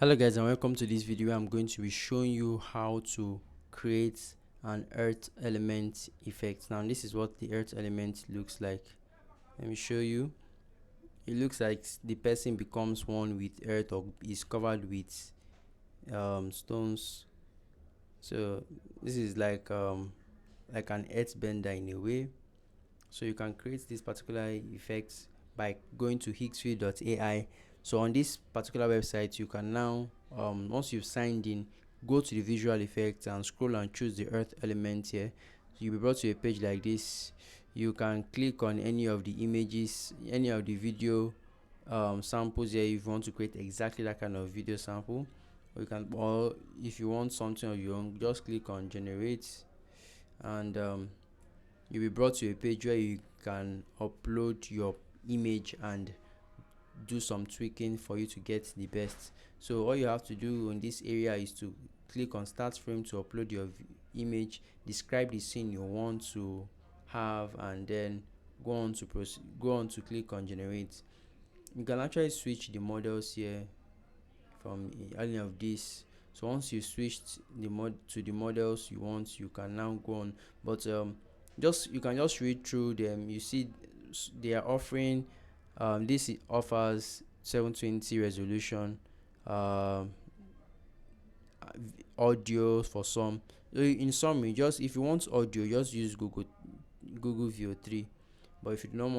Hello guys, and welcome to this video. I'm going to be showing you how to create an earth element effect. Now this is what the earth element looks like. Let me show you. It looks like the person becomes one with earth or is covered with stones. So this is like an earth bender in a way. So you can create this particular effect by going to higgsfield.ai. So on this particular website, you can now once you've signed in, go to the visual effects and scroll and choose the earth element here. So you'll be brought to a page like this. You can click on any of the images, any of the video samples here if you want to create exactly that kind of video sample. Or if you want something of your own, just click on generate, and you'll be brought to a page where you can upload your image and do some tweaking for you to get the best. So all you have to do in this area is to click on start frame to upload your image, describe the scene you want to have, and then go on to click on generate. You can actually switch the models here from any of this. So once you switched the models you want, you can now go on. But you can just read through them. You see they are offering this offers 720 resolution, um audio for some. So in summary, just if you want audio, just use Google VO3. But if you don't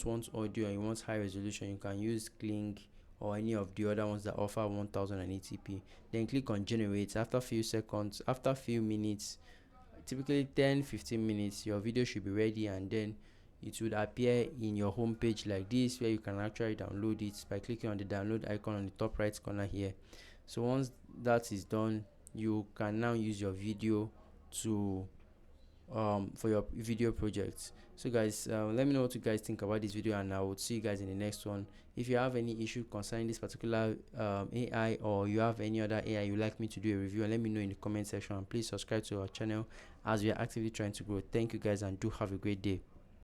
want audio and you want high resolution, you can use Kling or any of the other ones that offer 1080p. Then click on generate. After few minutes, typically 10-15 minutes, your video should be ready, and then it would appear in your home page like this, where you can actually download it by clicking on the download icon on the top right corner here. So once that is done, you can now use your video to for your video projects. So guys, let me know what you guys think about this video, and I will see you guys in the next one. If you have any issue concerning this particular AI, or you have any other AI you'd like me to do a review, let me know in the comment section, and please subscribe to our channel as we are actively trying to grow. Thank you guys, and do have a great day.